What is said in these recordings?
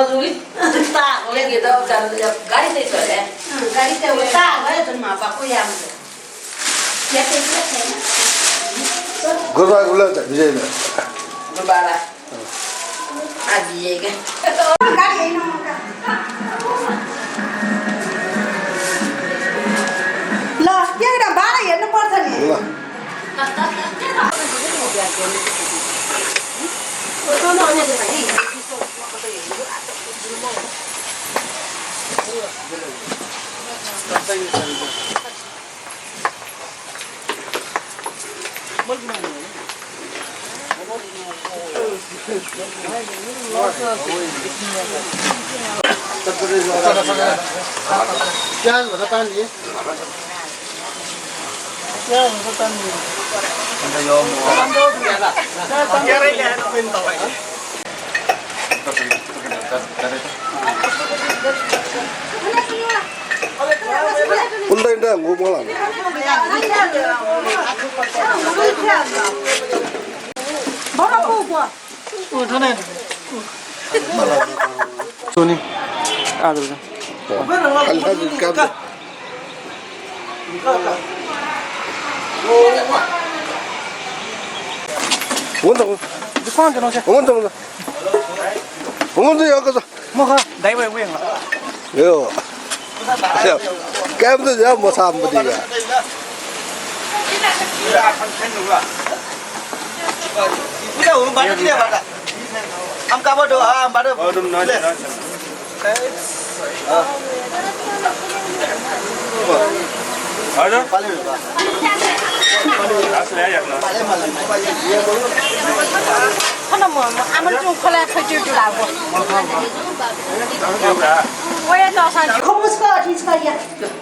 저기 딱 여기다 가리 돼 있어야 돼. 응, 가리 때문에 딱 와야 좀 바꿔 야면 돼. 그러다 올라왔다 이제는. 뭐 봐라. 아지 얘기. 가리 이놈 라, 얘가 말아 얘는 버터니. 몰라. Jangan berdepan ni. Jangan berdepan ni. Anda yo mau. Kira ni ada pintu ni. Bunda indah ngomong lah. 뭐라 보고. 저는 손이 아들가 Alhamdulillah kabel. 원다 두판 좀 오세요. 원다 원다. 원다 여기서. 뭐가 다이버 구행 요. 야, 깨부터 야 뭐 사람들이가. 우리가 오늘 많이 뛰어 봐라. 안 가봐도 안 봐도 좀 넣어. 맞아? 빨리 봐. 알았어, 야야. 하나 뭐 아무리 좀 콜라 쳐주더라고. 왜 나산 커버스가 디스카야.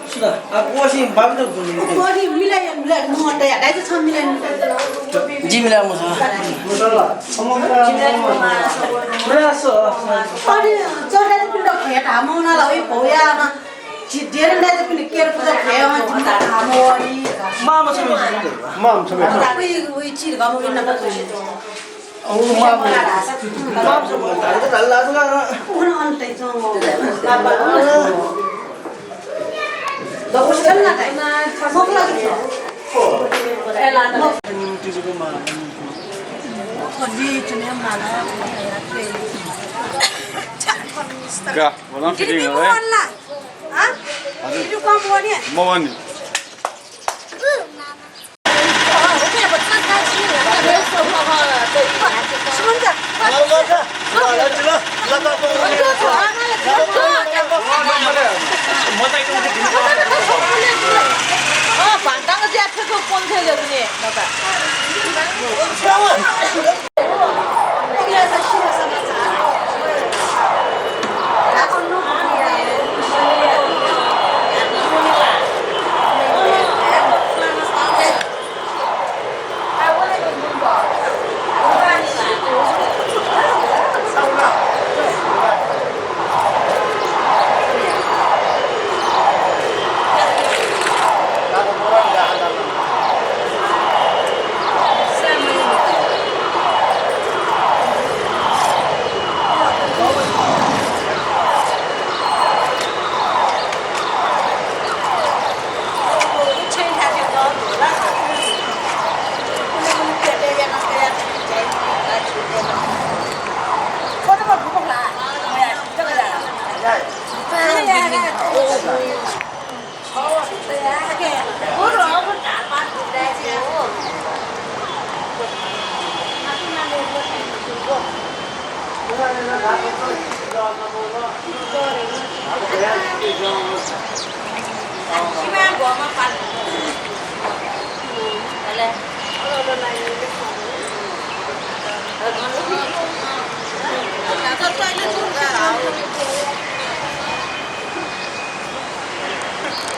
수다. 아, 무엇이 마음에 들어? 머리 밀어야 뭐 돼야. 나도 참 밀었는데. 짐이라 무슨? 무슨? 몰랐어. 아니 저래도 근데 개다 먹나 왜 보야. 지대는데 근데 깨를 보자 개만 진짜 다 먹으니. 마음 처음에 마음 처음에. 왜 지가 뭐 있나 봐. 마음 처음에. 달라서 오늘 때 좀. 너 혹시 끝나다. 먹으라고. 어디 좀 많아. 야, 뭐랑 이리 피딩을 해? 뭐할라? 아? 이리 qua 뭐니? 뭐하니?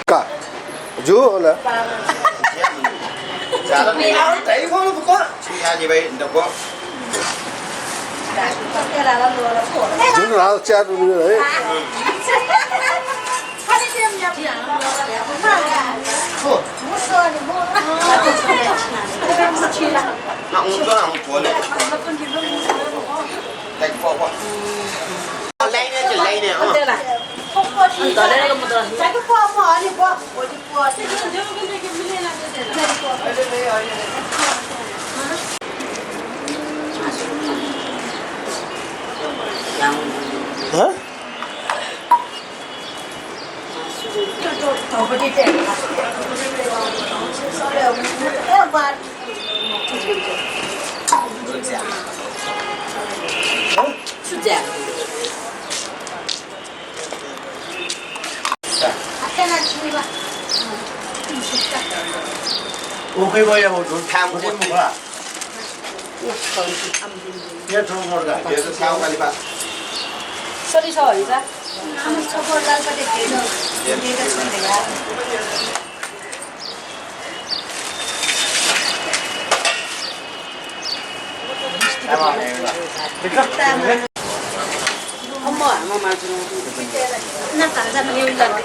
Cả. Chú là. Mày áo thấy phong nó có. Xin nhà gì vậy? Đâu có. Chú nào cha luôn đấy. Nọng cho nọng cuốn này. Đánh phô quá. Lên 너네가 못 들어. 자기 포함 아니 뭐 어디 포함 어? 수제. 오케이 뭐냐고 탕 고생 먹어라. 얘 좋은 거다. 얘도 탕 가지 마. 소리서 이자. 엄마 안 맞으면 나 간장 밀다.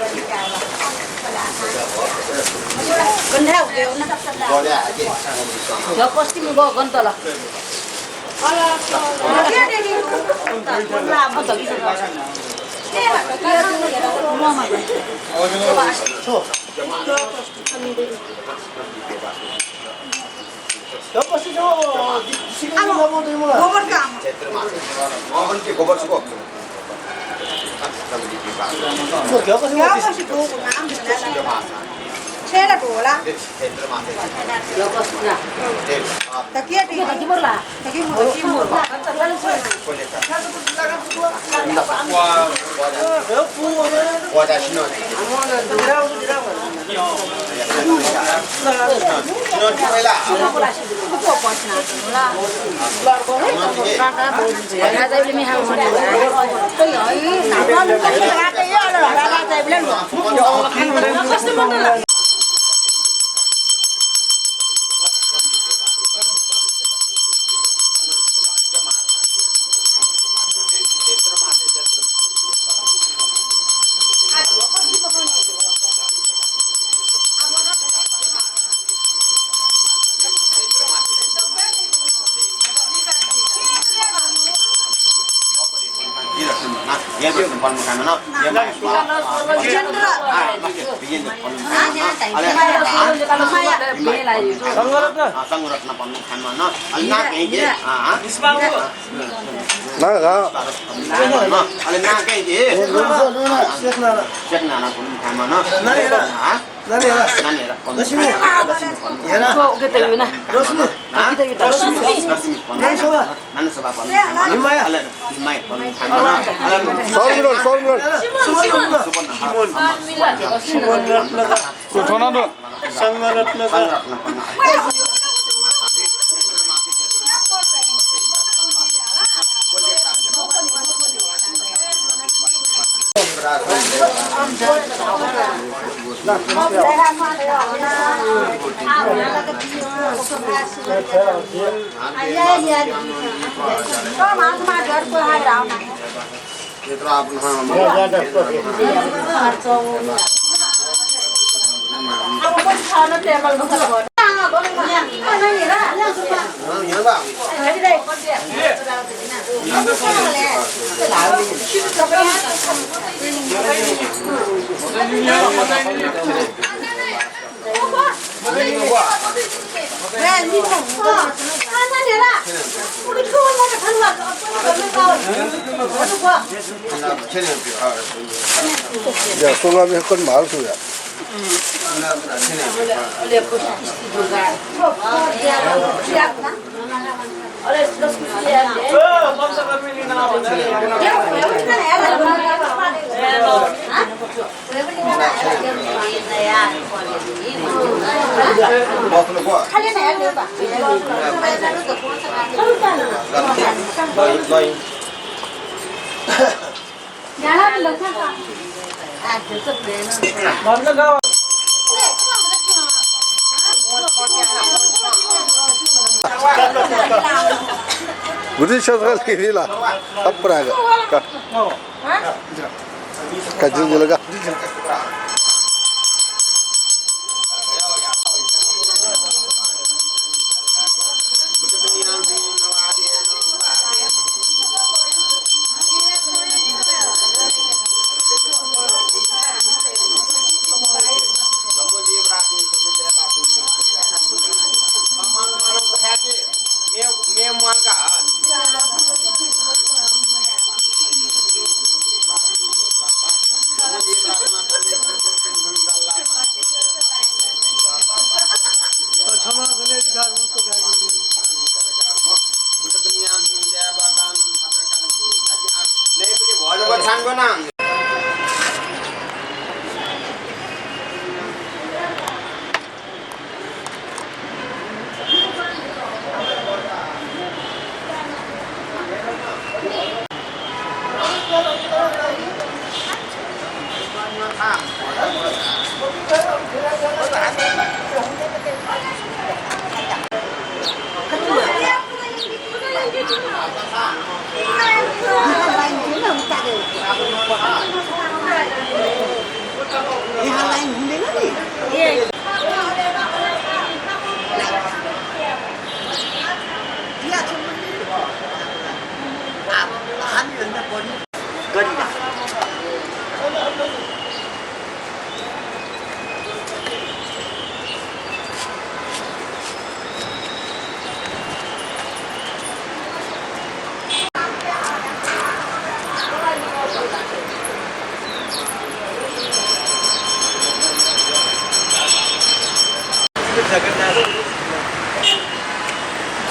근데 하고요. 뭐냐? 저 코스튬 거 건더라. 옆에 저 지금 넘어도 몰라. 먹을까? 이렇게 고발 수가 없어. 옆에 야것이 보고 나면 된다. 새가 돌아. 여거스냐. 자기야 되게 여기 몰라. 자기 뭐 와자 신호. 신호 찍어라. Dia pun pun makan mana? Dia makan. Sangurat na pun makan mana? Alna kaya. 나가. Alna kaya. Cek na pun makan mana? Naniera. Nasimi. Yana. kita yuna. Rosmi. Kita kita. Rosmi. Nani sebab pun. Imaya. Imaya pun makan mana? 썰물. 그 전화도 야, 소감이 했건 말수야. 우리 셔서 길이라 앞으로가 가지고가 三个呢。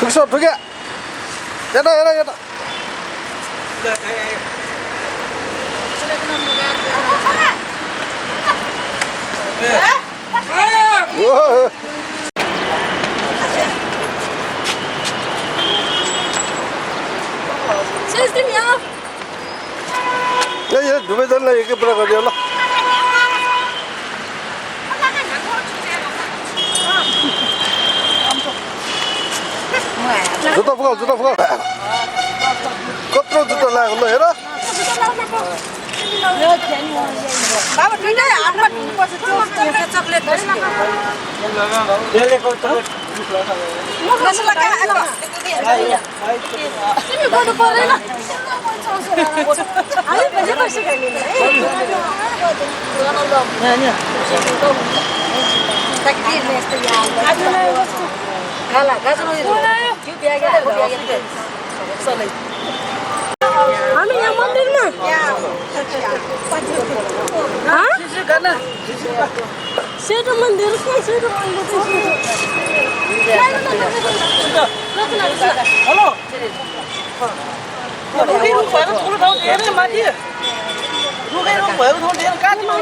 흑수 두 개. 얘다. 우와. 얘 누구 달라 이게 뭐라 그래요? 주다 보가. 겉으로 주다 나 올라 해라. बाबा ठिकै हातमा ढुनुपर्छ त्यो chocolate मसला तिमी गर्नु पर्दैन हामी पनि पैसा खाइदिनु हामी यहाँ मन्दिरमा सेतो मन्दिर सेतो हेलो रुखै रुख भएको ठुलो ठाउँ हेर्ने माथि रुखै रुख भएको ठाउँ हेर्ने कहाँ तिम्रो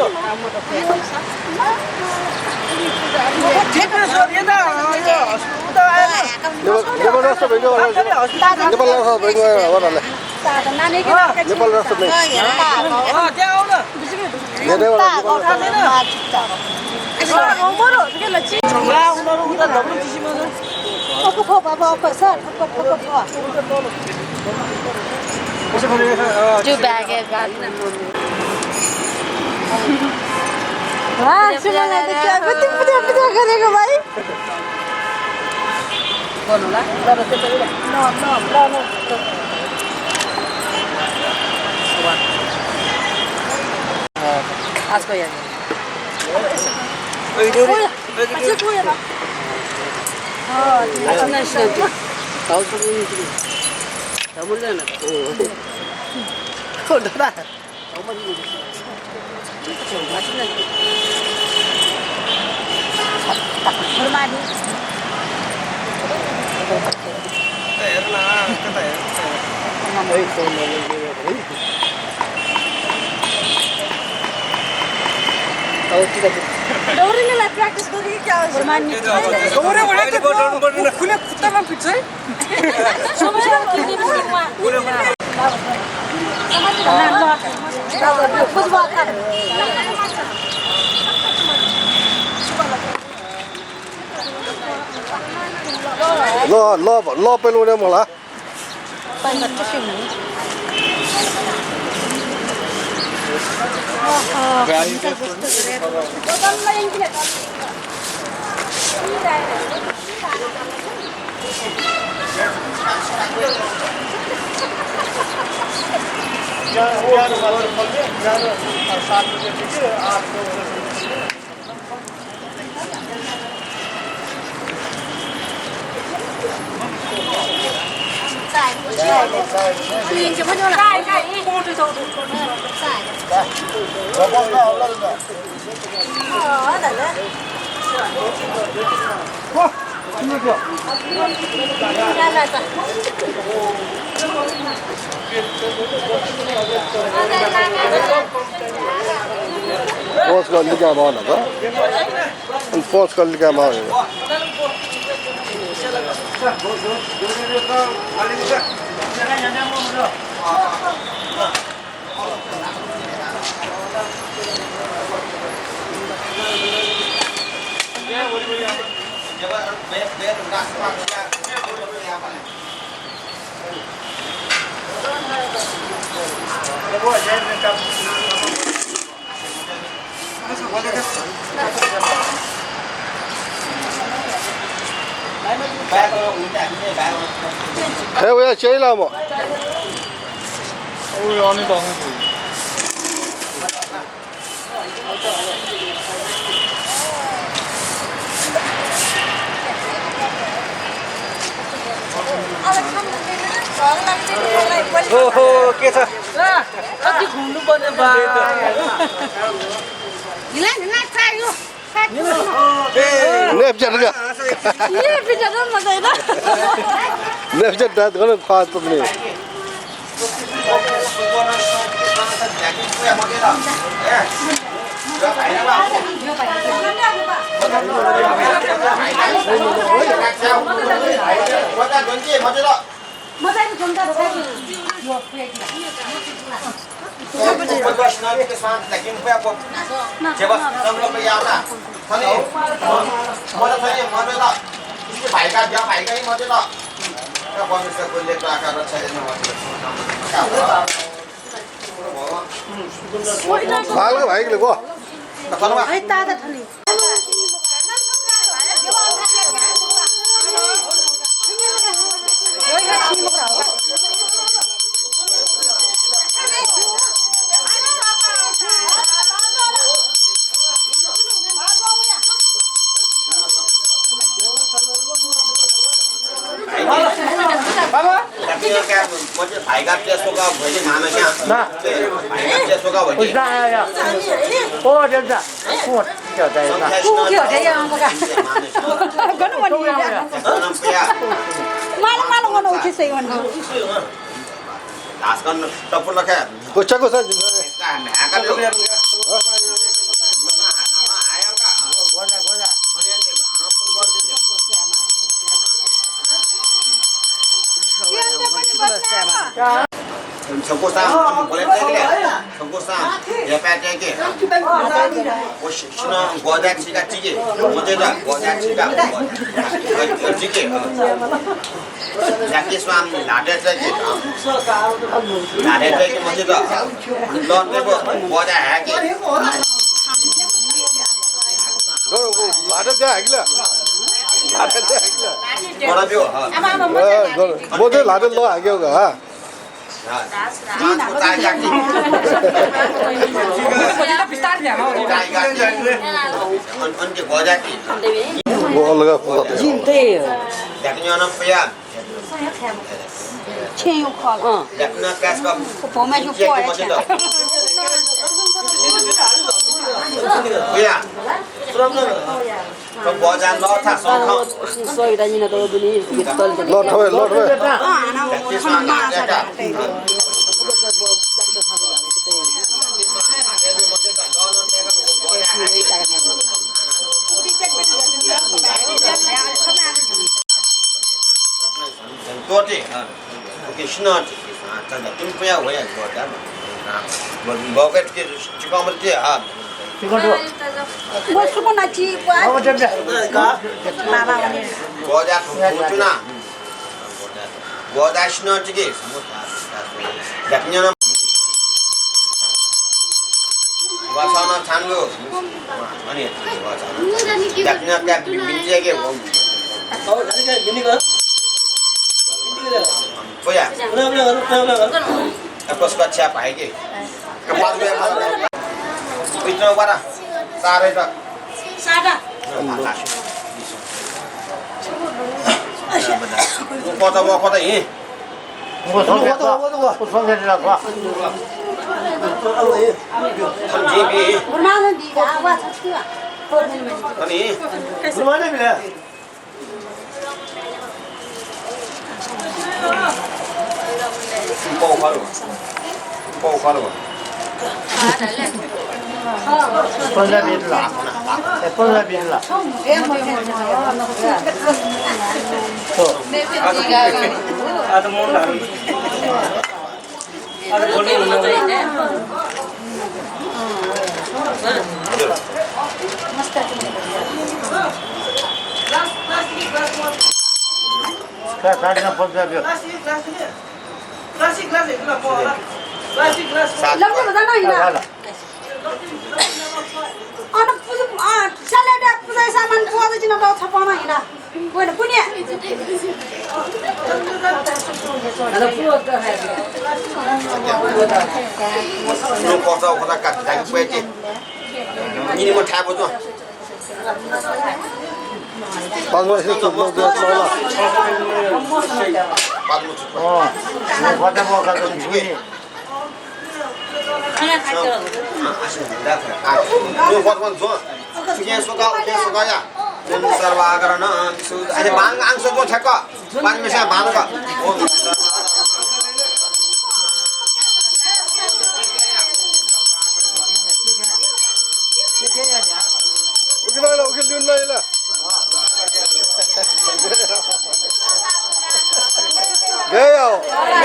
नेपाल राष्ट्र बैंक नेपाल राष्ट्र बैंक त्यहाँ आउन उनीहरू उता धब्लु चिसीमा जो बैग है करेगा भाई कौन होला आज को यार अच्छा कोई है ना हां नेशनल साउथ में तमिल ना ओ दादा दौड़ने लाई प्रैक्टिस करेंगे क्या दौड़े बड़ा तो खुले कुत्ता में फिट है समझ कितनी कुछ बात कर lo pelu dia malah Wah, ini dia. पोच करने क्या माल है पोच करने क्या माल है है वो यार चाहिए ला मो 우리 안에다 하고. ओहो के छ कति घुम्नु पर्ने बा नेप चढ़ नेप चढ़ दाद करो खास पकड़े भाग भाई के को है ताजा थली कुछ को sir 청고상 보냈대 청고상 예배되게 오시는 고자치가 찌게 문제다 고자치가 찌게 야기스완 나대되게 나대되게 문제다 넌 내고 고자하게 너 Lade they आगला Lade they आगला 뭐라죠 मोदे लाडे लो आगे होगा 언제 고자기 वो अलग 진짜예요 약녀는 뭐야 체육관 약녀 가스가 보면 좀 보여야 뭐야 그 고자 넣다 손 소리 다니는 분이 이게 떨려 लौट हुए 또지 오케이 신어지 아까 뚱뿌야 왜야 뭐다 뭐 먹을게 지금 먹을게 아 뭐 수고 나지 뭐 고자 도주나 고자 신어지기 약녀는 와서는 잔루 아니 약녀 약 민지에게 뭐야 apa suka siapa lagi kepala gue malah itu apa sare itu sada kota ini jibi 얼마나 네가 와 샀어 아니 얼마나 빌려? 包花了吗？包花了吗？ 15 Birla 15 Birla आज मन लाग्यो आज बोल्ने हुनु चाहिँ क्या साडीमा 15 बिर लग्न हुँदैन हिँड अनि स्यालेड पूजा सामान पुवादै चिन त छपाउन हिँड गएन पुण्य Lu kota kota kat dari kueci. Ini mau tahu tu. Panggil itu mau dia lah. Panggil tu. Oh, ini kota mau kata begini. Lu kota mana tu? Kian suka ya. Dan serba kerana ada bang angsa pun cakap. Bang mesti bang tak. Gaya,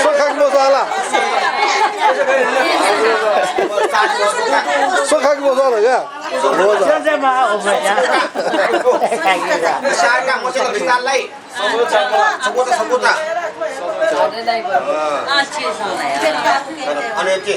sokak bozala. Sokak bozala ya. Saya mau ya. Saya mau cakap kita lagi. Sebut. Ane ti.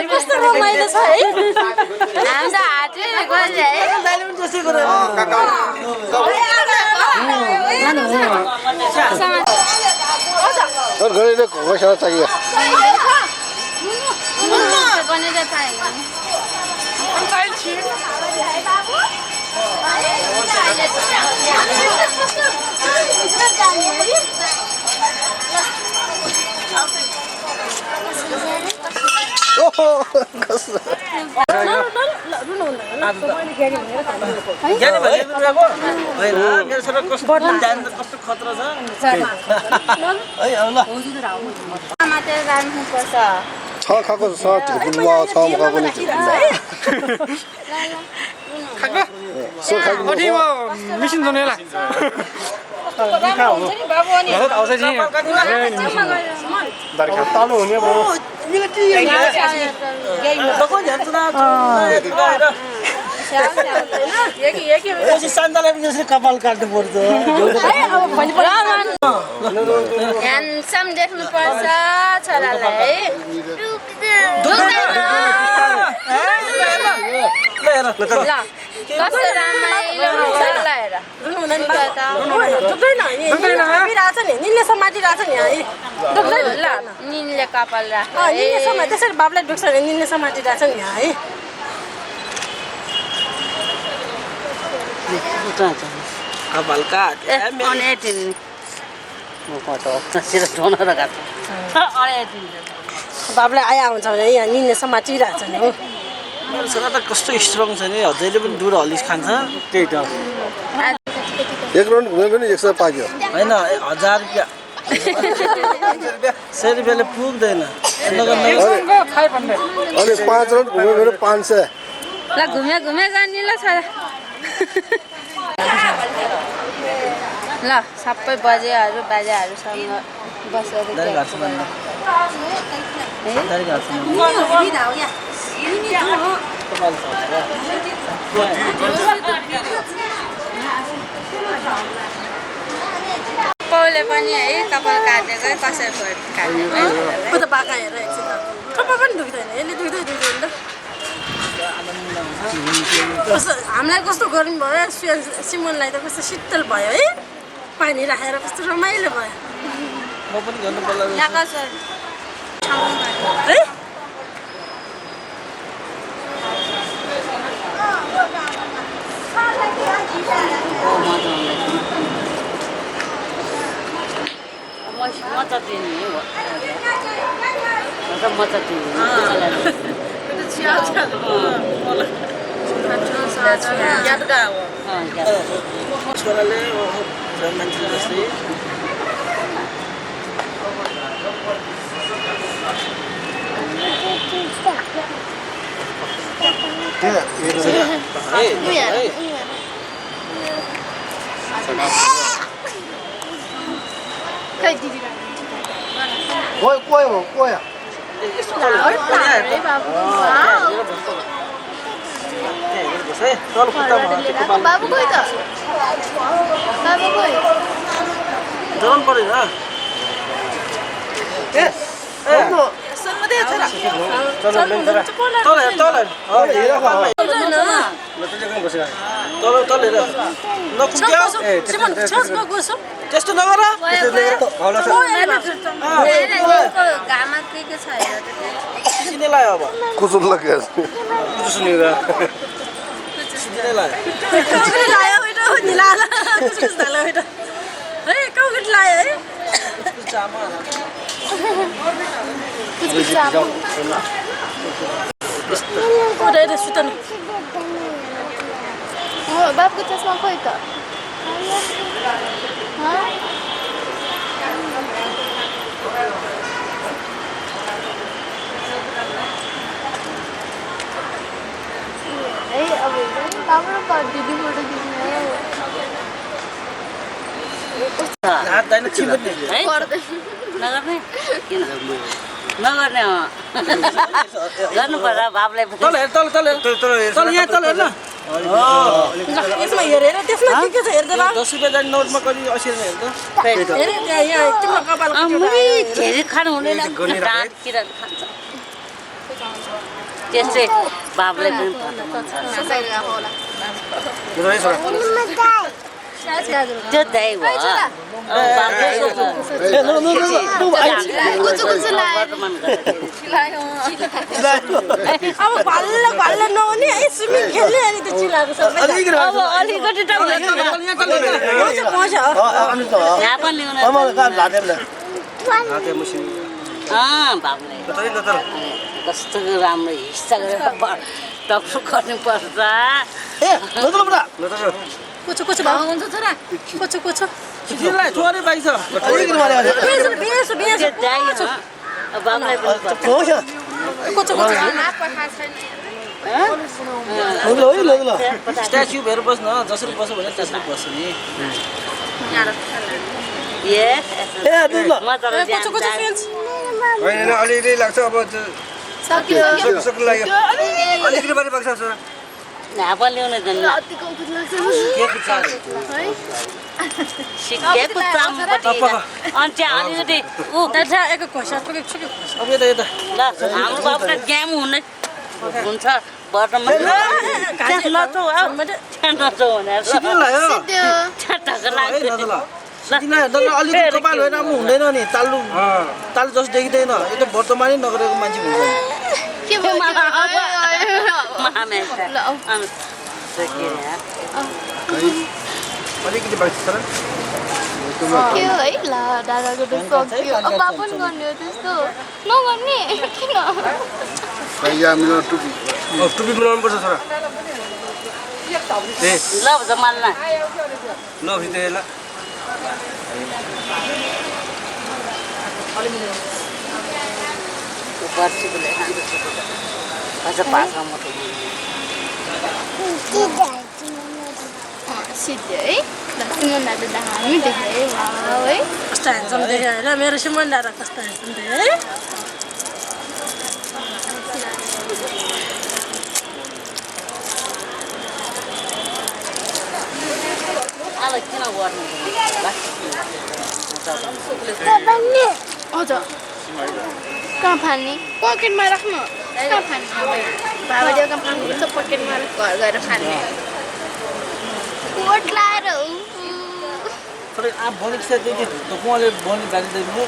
कस्तो रमाइलो छ है हामी त हाटै और घरे ले कोई सारा चाहिए ओह कस ज्ञानी भाइ रुको हैन मेरो छोरा कस्तो जान कस्तो खतरा छ है आउला मात्र राख्नु पर्छ छ खाको छ ढुकुल्ला छ मखाको नि खाका सो खाको कति म मिसिन जोनेला हुन्छ नि बाबु अनि बहुत आउँछ नि दरका तालु हुने भयो दको झ्यान्छ पछि शान्तलाई पनि जसरी कपाल काट्नु पर्छ ह्यान्डसम देख्नुपर्छ छोरालाई ल कस्तो रमाइलो हुन्छ ल हेर ल निनले कपाल राख्छ त्यसरी बाबुलाई दुख्छ भने निनले समातिरहेछ नि है कपाल काट बाबुलाई आया हुन्छ भने यहाँ निनले समातिरहेछ नि हो मेरो छोरा त कस्तो स्ट्रङ छ नि हजुरले पनि दुध हलिस खान्छ त्यही त एक राउन्ड घुमे पनि 100 पाक्यो हैन 1000 रुपैयाँ 100 रुपैयाँले पुग्दैन अनि 5 राउन्ड घुमे भने 500 ल घुमे गर्ने ल छोरा ल सबै बाजेहरूसँग बसेर पौले पनि है कपाल काटेको कसैको काटेको त बाका हेर एकछिन कपाल पनि दुख्दैन यसले दुख्दैन हामीलाई कस्तो गर्मी भयो सिमनलाई त कस्तो शीतल भयो है पानी राखेर कस्तो रमाइलो भयो पनि गर्नु पर्ला ल्याका सर है छोराले मान्छे जस्तै 꼬야. बाबु कोही त बाबु कोही जलन परेन त्यस्तो नगर घाममा के छ सिने लायो अब कुसुम लाग्यो कुचो सुनेर सिने लायो चामा बाबुको चस्मा खोइ त अब राम्रो दिदी फोटो हात दैन छिप्ने नगर्ने किन नगर्ने गर्नु पर्छ बाबुलाई तल हेर तल तल तल यहाँ तल हेर न यसमा हेरेर त्यसमा के छ हेर्दै 10 रुपैयाँ जाने नोटमा कति 80 रुपैयाँ हेर त यहाँ तिम्रो कपाल धेरै खानु हुँदैन दाँततिर खान्छ त्यस्तै बाबुलाई पनि त्यो दाइ भयो अब भल्ल भल्ल नहुने है स्विमिङ खेल्ने अनि त्यो चिलाएको सबै अब अलिकति यहाँ पनि बाबुलाई कस्तो राम्रो हिस्सा गरेर टक्सु गर्नुपर्छ कोचो कोचो भाउ हुन्छ छोरा कोचो कोचो सिलाइ छोरे पाइछ बाबुलाई कोचो कोचो स्ट्याच्यु हेर बस् न जसरी बस्यो भने त्यसरी बस्यो नि कोचो कोचो फेन्स होइन अलिअलि लाग्छ अब सक्नु लाग्यो अलिकति मात्रै बग्छ छोरा हापा ल्याउने त सिकेको चामपट्टि अनि त्यहाँ अलिकति एक खोसा पुगेको छु कि अब यता यता ल हाम्रो बाबुलाई ज्याम हुने हुन्छ वर्तमान नचौ भनेर ठक्क लाग्छ अलिकति कपाल होइन अब हुँदैन नि तालु तालु जस्तो देखिँदैन यो त वर्तमानै नगरेको मान्छे हुन्छ अलिकति बाँच्छ छोरा सक्यो है ल दादाको त सक्यो अब बाबु पनि गर्ने हो त्यस्तो नगर्ने किन टुपी मिलाउनु पर्छ छोरा ए ल जमाल्ला ल भित्र ल पर्सीले खान्छ पासा मोटो सिद्धि है सिमन दाजु त हामी देख्यो है वाउ है कस्तो ह्यान्डसम देख्यो होइन मेरो सिमन दादा कस्तो ह्यान्डसम देख्यो है अब किन गर्नु हजुर कहाँ फाल्ने पकेटमा राख्नु कहाँ फाल्ने बाबाले कहाँ फाल्नुहुन्छ पकेटमा घर गएर फाल्ने कोट लाएर थोरै आप भोलि से देखि तो कोले बोल्ने गाडी चाहिँ मु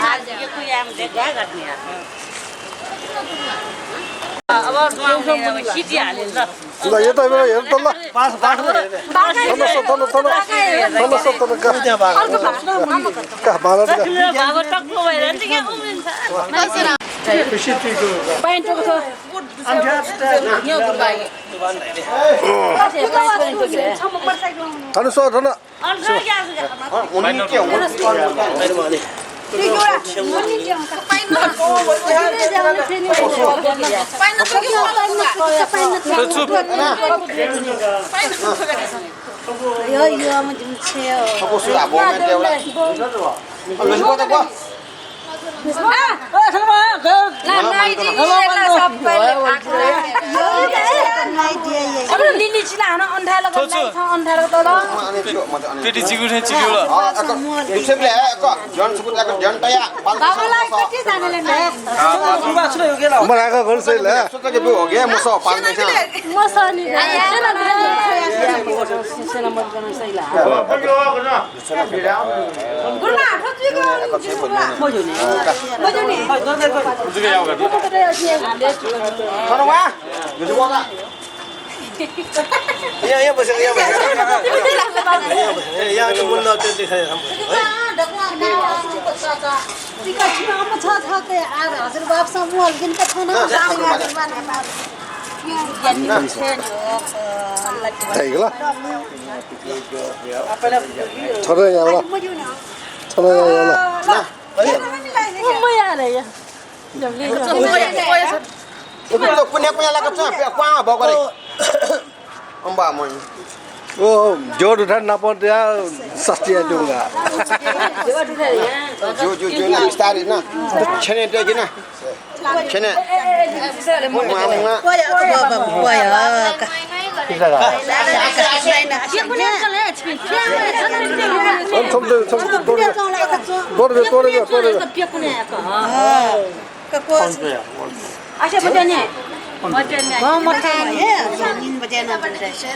आज यो कोही आम देखा गर्ने अब सिटी हाले ल ल यो त हेर त ल पास बाटो तल त्यहाँ कहाँ बाला भागो टक्लो भएर चाहिँ के उम्रिन्छ पाइन्टको छ यो गुरबाई धनु सो धनु अन्त के आछ उनी के हो पेटी चिगुठे चिग्यो ल दुसैले एक जन सुकुत एक जन तया बाबुलाई कति जानेले न गुरुबा छु यो गेला मराको घर सही ल सुको के हो गए मुसो पाल में छ म सनी सेना मत गर्न सही ला गुरुमा ठोकीको मजुनी जुगे याउ गर्नु खरवा जुजु बोला यहाँ बसेको यहाँ यहाँ मुन्न त्यो देखाए ल छोरा यहाँ छोरा तो पुण्य पुण्य लगा छ क्वा भगले अम्बा म ओ जोड उठा नपर्छ सस्तिया दूंगा जो ना विस्तार ना छने टेकी ना छने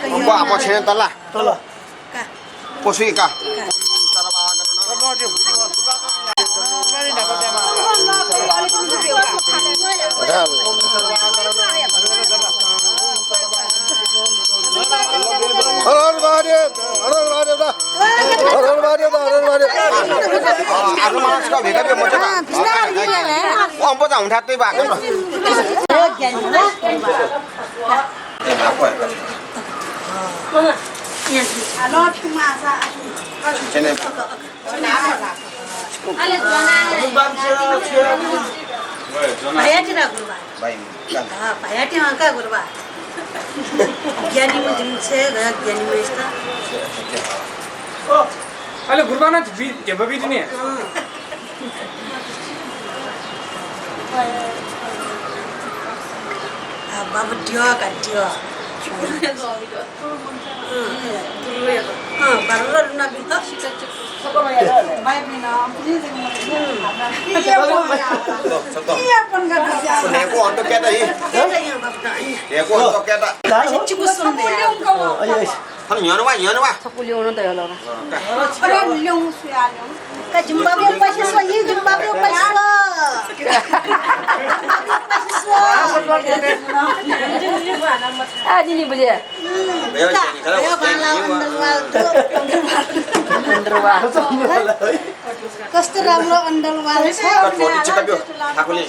अम्बा म छने तला पोसुई का अरू मान्छेको भेगा पे मजा अम्बो त हुँदा त्यही भएको छने अहिले गुरुबाना ढेपा बिदिने बाबु ढ्यो काट्यो बारर न बित neko onto keta hi neko onto keta han nyonwa ka Zimbabwe पैसा छ यही Zimbabwe पैसा आ दिनी बुझे कस्तो राम्रो अन्डरवाल छ छोटी चिकबियो ठाकुरले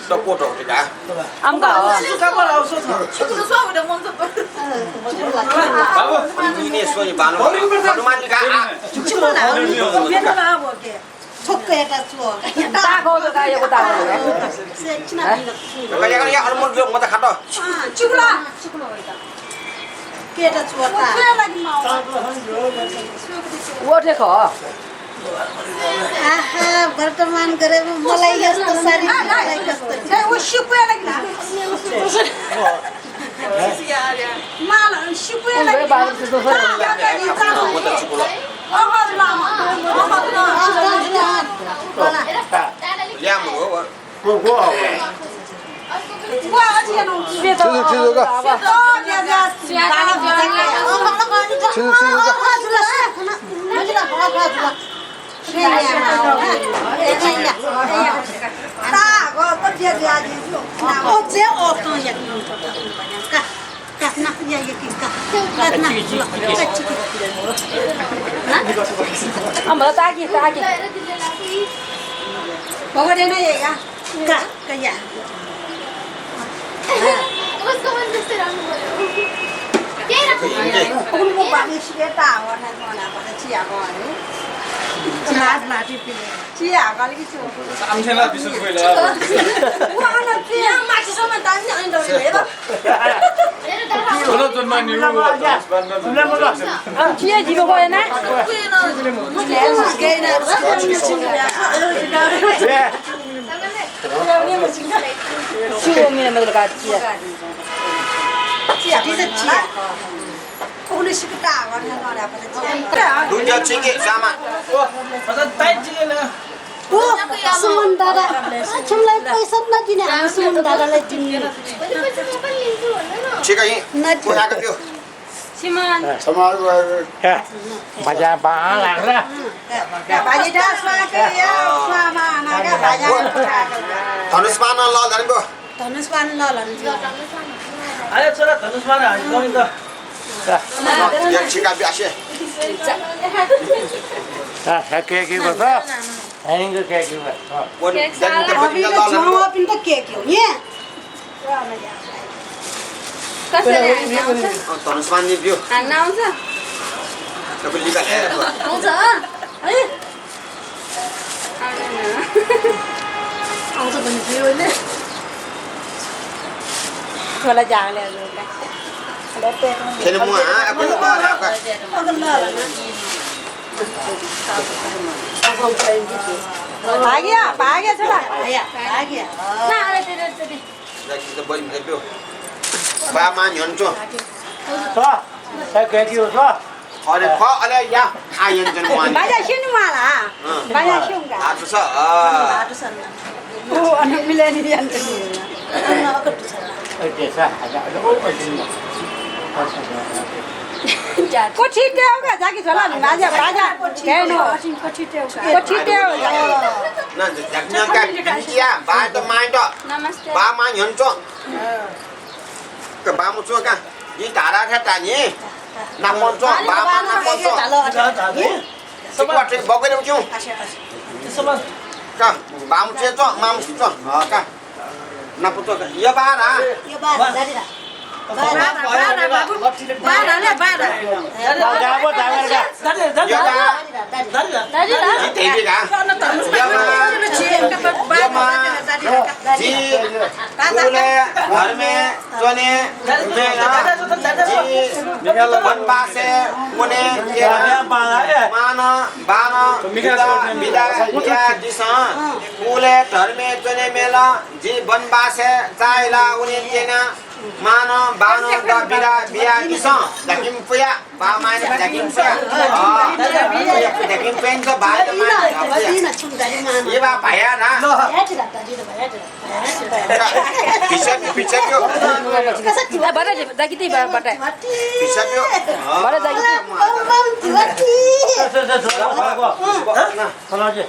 सपोर्ट हो टिका आमका हो बाबु यिनी सोनी बानु हनुमान का छोक्कै एटा छु ताको त काएको ताको कहिले या हनुमान जो म त खातो चुकुला केटा छु ता ओठे ख आहा वर्तमान गरे मलाई यस्तो सारी मलाई कस्तो छ ओ शिपुया लाग्ला माल शिपुया लाग्ला बाबु त्यस्तो ल्याम हो उसको मन जस्तो राम्रो भयो केही राख्नु आमठेला बिस्कुट पहिला ठुलो जन्मा न्यु दुनिया चिंगे sama सुमन दादा हामीलाई पैसा नदिने हामी सुमन दादालाई दिने पैसा म पनि लिन्छु भन्नु न छिका यी कोठाको त्यो Baca balang lah. धनुष्मान ल धनको आयो छोरा धनुषमा हाल्नु पनि त एक छिका बिआसे Kayak gitu tuh. Ini kayak gitu. वन जन के पनि ल ठाउँमा पनि त के हो नि कसरी आउँछ धनुष्मान नि बिउ खान आउँछ तपाईँ लिगा आउँछ है आउँछ भने थियो होइन मलाई जाले खेल मु apa lu bawa apa भाग्यो छोरा भाग्यो ना अरे तेरे lagi kita boleh biu ba ma nyon cho Tuh, saya kayak gitu tuh. ada kok ada ya ayen jan mo ani बाजा सुन्नु मला बाजा सुनगा atu sa ओ अनि मिलेनी जान्छ Desa ada apa sini? कोठी टेउगा जाकी छोला नि बाजा बाजा केनो कोठी टेउगा na jaknya ka pintia ba to mai to नमस्ते ba ma nyon cho ke ba mu cho ka ni tara tha ta ni nam mon cho ba ma nam mon cho sikwa tre bo ke lu chu ka ba mu che cho ma mu cho ka na pu cho ka ya ba ra यो बाजा दादी बाजा बाजा बाजा Baca apa tangan kak? ya ba दाजु ल ji te bi ka ya ma ya ma जी कूले घर में सोने में जी बनवासे मुने तेरा माना बाना बिदा बिदा बिदा दिशा कूले घर में सोने मेला जी बनवासे चाइला उन्हें तेना माना बाना दा बिदा बिया दिशा दकिम पुया बा माने दकिम पुया दकिम पेन तो बात माने ये बा पाया ना पीछे क्यों पीछे क्यों Kalau aja.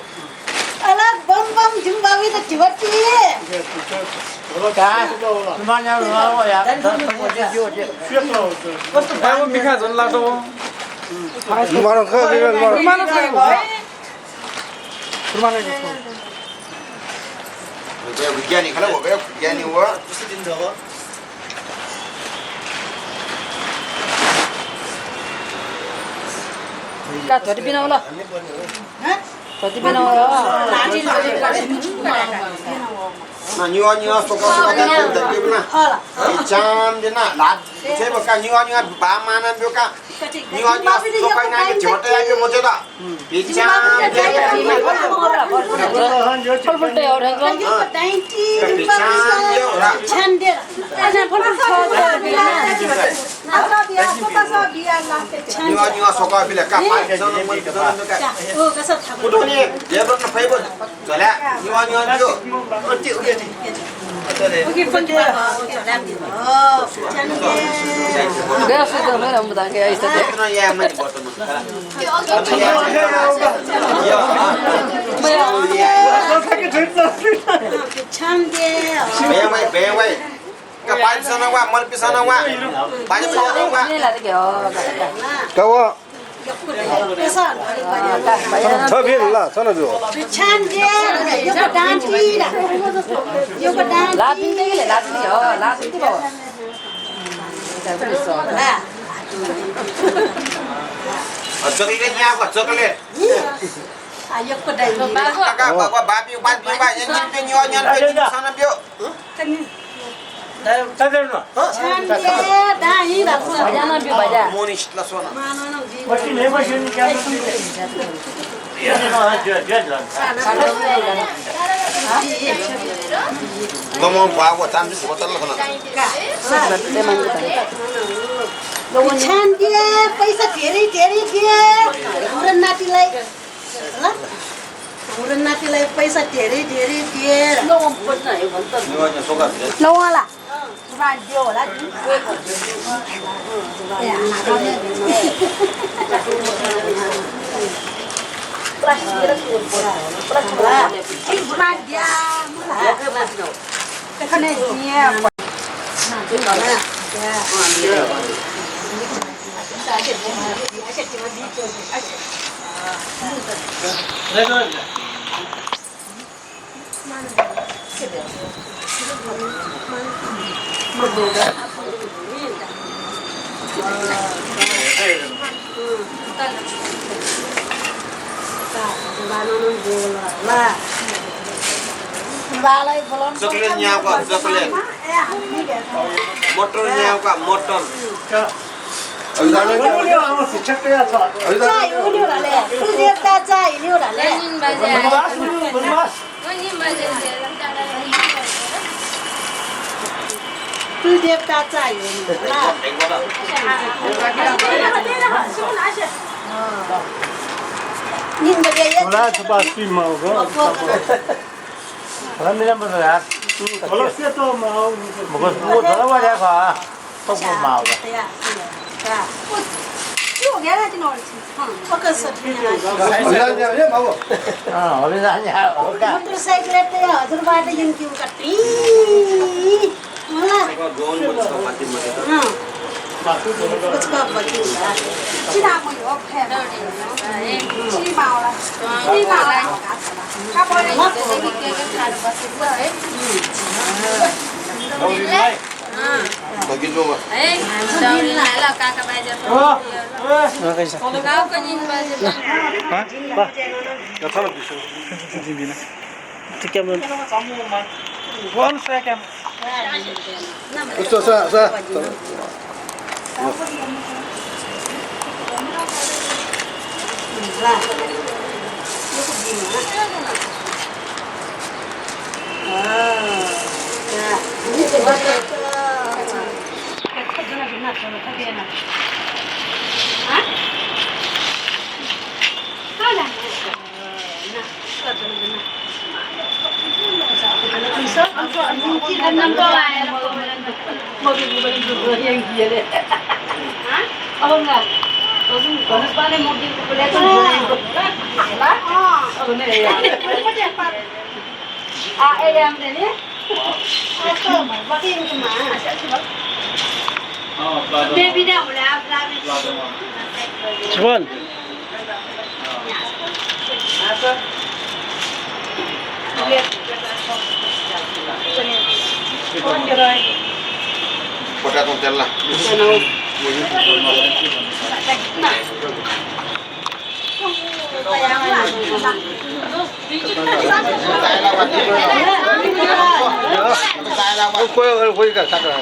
अला बम बम जिम्बावी त जिवटी Kan, semuanya mau ya. बाबु मिखा झन् लाग्दो विज्ञानी खला हो गयो विज्ञानी हो त्यस्तो दिन जब का धोती बिनाउ ल धोती बिनाउ na nyo soko da de na icham de na la se ba ka nyo ba ma na bio ka nyo soko na ke chote ya bio mo da icham de फलफुल टे और है icham de ora छन्दे अझ फलफुल छ nyo soko bi la ka pa so no mo ka ओ कसो थाहा kudu ni dia ba na phai bo gala nyo bio ti u ti 여기 번데 내가 쓰던 거 너무 단계가 있어. Nó ra mình bỏ tụi mình. 참게 Bé quay. Các bạn sao nó qua, mình sao nó qua. Bạn sao nó qua. Đây là cái kiểu 가와. 그래서 저 위에 올라. 전화줘. 참게 요거 단티다 요거 단티 라틴 되게 라틴이요. 라틴 들어. 잘 그랬어. Chocolate nha, quả chocolate. 아 요거 다 Các bạn qua ba piu bạn nhân piu nho nhân piu sao nó piu. 짜증나. 참게 다이다 바자는 비 바자. Moni là xuân. 만원은 비고 마시 내 마시니까. Nó mong quá của tan biết của tan là không. 참게 पैसा धेरै धेरै दिए हाम्रो नातिलाई ल हाम्रो नातिलाई पैसा धेरै धेरै दिए 너무 뻔나요. 먼저. Nó nhà số cả. नौवाला radio होला Chocolate nha quả chocolate. Motor nha quả motor. 자, 요리요라래. 풀렸다 자, 요리요라래. 풀렸다 자, 요리요라. Olá, tu pasti mau go. Olá, mira mas ya. Olá, se tu mau. Mau go dah wa ya ka. Tok mau ga. 자. 이거 내가 지는 옳지. 포커스 그냥. 올라냐 먹어. 올라냐. Motorcycle ते हजुरबाट यिनको कति होला Có gôn một số mặt tiền mà. कुछ का बची चिना म यो फेर चिनी माउला का बोले Có cái luôn à. 야, 전화 비서. 진빈아. 잠깐만. One second. 자. Juan. Bota con tela. 거기가 가져와.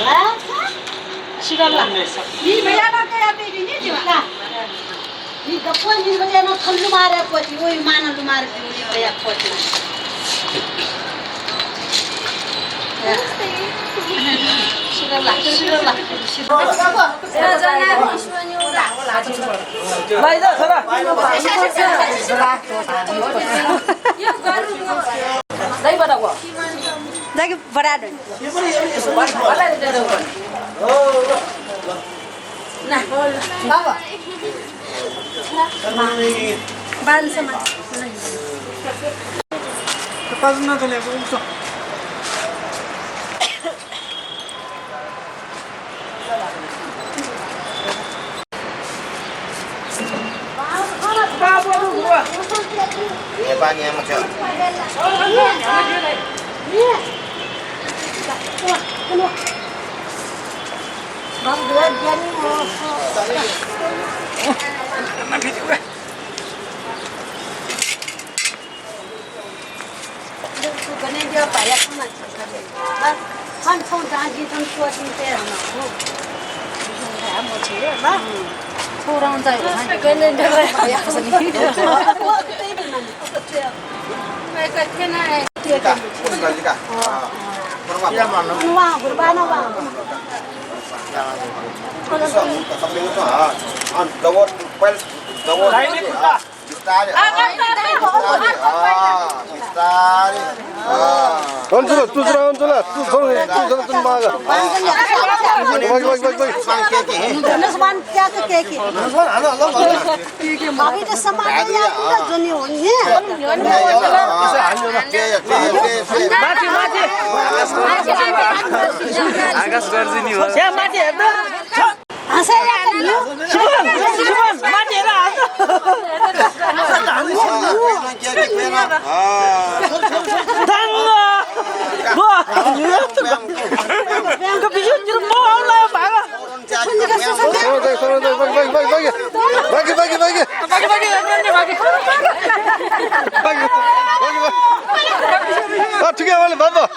lah. 知道了，你不要那个要对着你就完了。이 덕분 이거는 털로 말해 거지. 오이 만원로 말해 우리 배야 거지. 싫어라. 마이다 서라. Đây vào đâu ạ? 자기 버라를. Bắt lại đây đâu rồi? 봐봐. 반스만. 빠진나 전에 없어. Nghe ba nghe mà chờ. cái này giờ phải là không là con không ra gì con chua thì thế là nó phải một chế rồi đó 소랑 자고 한 꽤는 내가 약속이 Cả, không cần gì cả. nó vào của ba nó vào Đâu quay đâu 라인이 굵다. Está đi. Está đi. 얹어라 뚜드라 얹어라 뚜드라 뚜드라 막아 Sang kia kì. nó ban cha cái keki mà bây giờ sao mà cái nhà cũng là chuẩn nhiều nhỉ माथि माथि आकाश गर्जिनी हो यहाँ माथि हेर्नु हाँसे या नि सुमन सुमन माथि हेर दाङ्ग go को बिजु जुर म आउला भागा 어떻게 원래 봐봐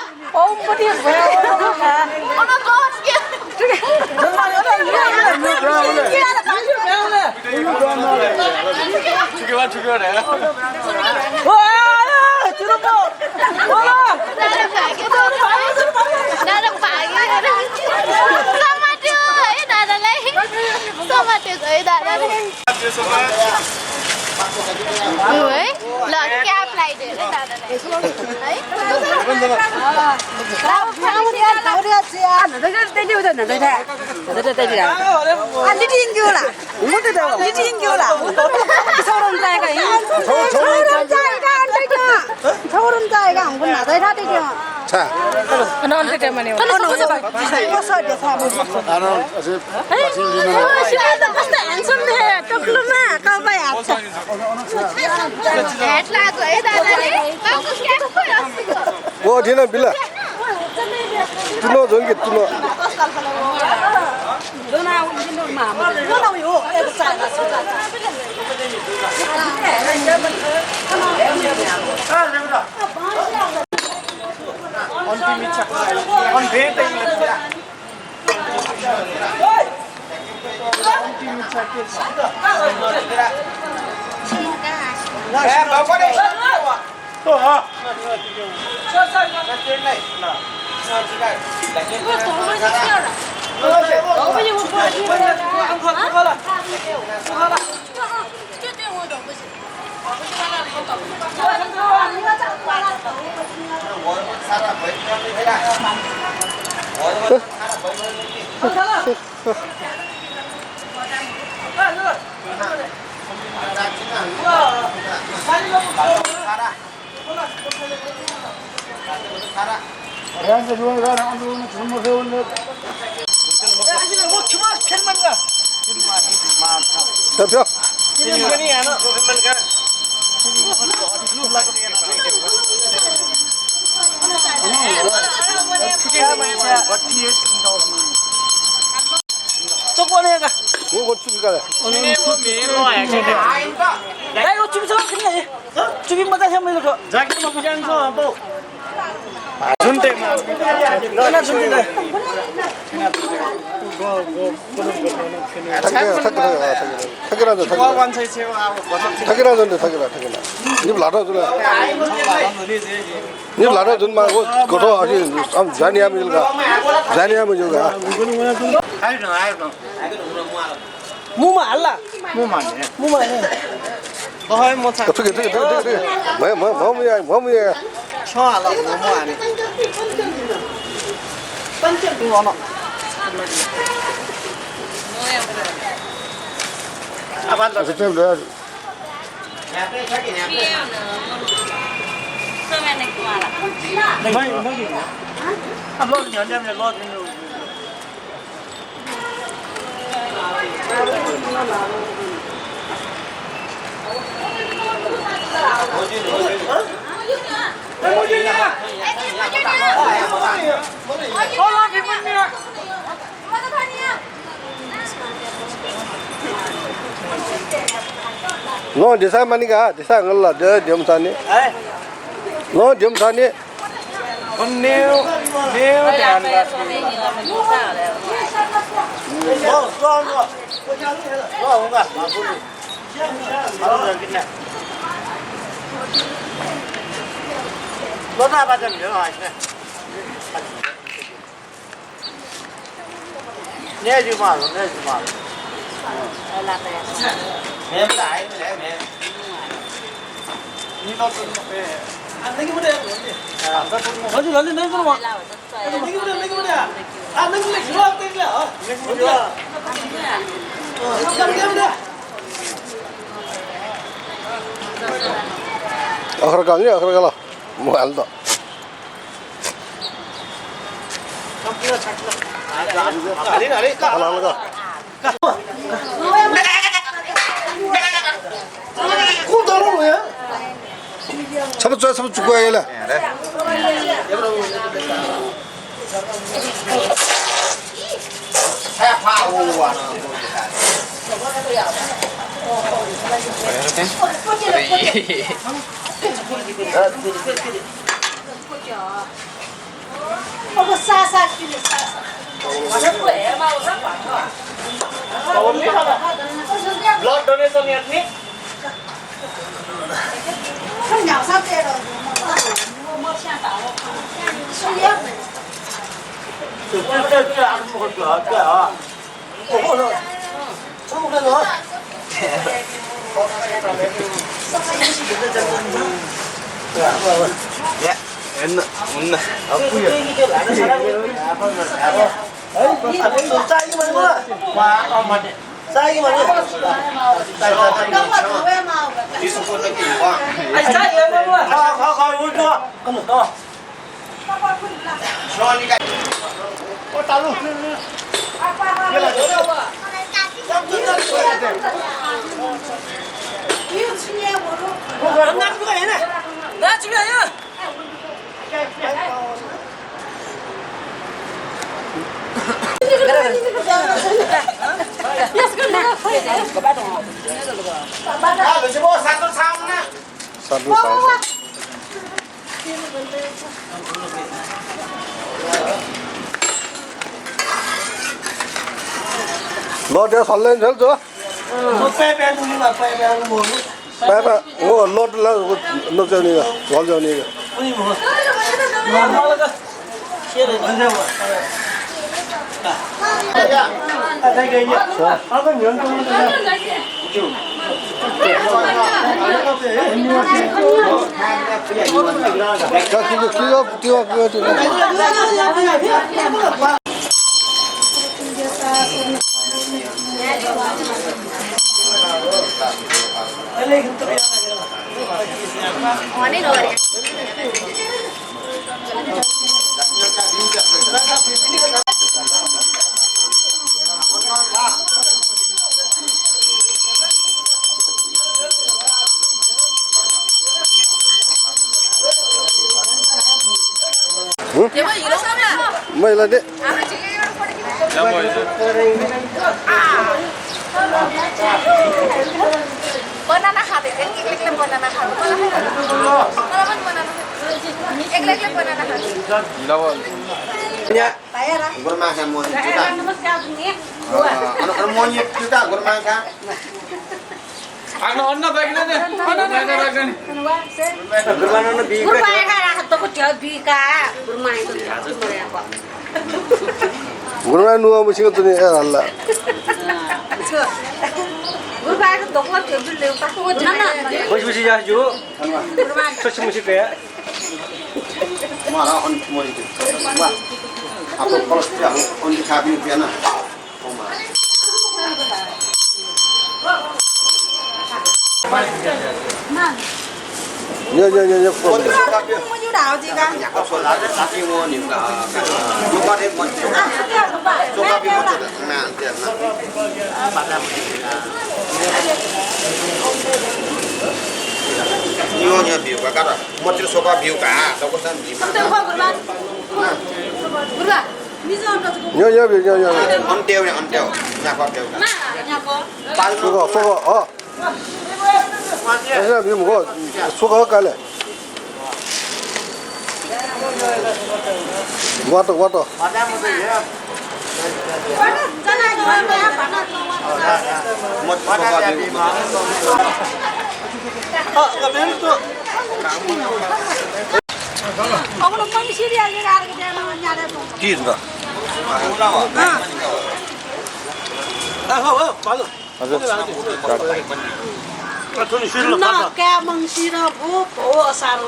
죽여래 와 주로 뭐 Nalang pagi. Sama dia, dah leh. Sama dia, dah leh. Ui, lỡ cap lại để dah leh. Đấy. đâu đi chị à nó đây đi đâu đây đây anh đi điên chưa là không được đâu đi điên chưa là 서른 자이가 서른 자이가 안 되죠 서른 자이가 안 건나 다 되죠 자 너한테 때문에 나는 안 손대 또 그러면 가봐야 Hết là rồi, dah leh. Kamu cap kau yang 뭐 되나 빌라 뚜너 저기 뚜너 너나요 애도 싸나 언팀이 착. 언 베이트 있는 Em bảo có đi. 또 와. Trên này. 대표 이름이 안 와. 조건에 가. 뭐 고추기 가래 야 이거 주민서 그냥 주민마다 형님 이거 자기 먹고 장소 뭐. 준대 뭐. 하나 준대. 님 라라 준 말고 거서 아시 자니하면 일가 자니하면 일가 무마 알라. 무마네. 너희 못 차. 어떻게 뭐야 쳐알라 무마네. 이거 너. 아반다. 어떻게 해야 한번 연장을 넣어주는 너 대사 많이가 대사 걸라 저 점산이 너 점산이 new 대한 너 나가자면 하시네. 내지 마. mẹ lại mẹ 안 내기 보내. 먼저 런던 내서 와. 내기 보내. 안 내기 보내. 좋아 때려. 내기 보내. 아그러가라 뭐 알다 알아 잡아 죽고 가야래 saya pau blood donation ni. disebut lagi wah Johnny kan Kalau semua satu tahun na. satu tahun 너 내가 살래 잘 줘? 빼빼 오 로드라 너 저니가 월 저니가 자 그거 뛰어 뭐 이런데 Banana hat itu, eklik banana hat. Mana banana? Eklik banana hat. Ya. Gurma kan mo juta. Ano mo ni juta gurma kan? Ano bagna ne? Ano bagna ne? Gurma no bi. Gurma ka to ko tiyo bi ka. Gurma ito. Gurma nuwa mo singa tuni alla. Gurma ka to ko tiyo bi le ka. Bos-bos ya ju. Sosi musik ya. Mara on mo ni. Wah. Apa kalau tidak on di kabin piana. Oh my. nya Mo di suka dia. Mo ju dao ji ka. Ya ko so la de la ti mo ni ka. Mo ba de mo. Suka bi mo tu. Na dia na. Nhiều nhiều biểu cả đó, một chữ số ba biểu cả, đâu có sao gì mà. nya. On tiêu này, on tiêu, nhà có tiêu cả. 소가 그냥 뭐 소가 갈래. 왔다. Một số ba biểu. Gamen tu. Ông nó mang xí đi ăn cái nhà đây. 뒤인가? 맞아. 돈이 쉬는 Nó cái mang xí nó bố sao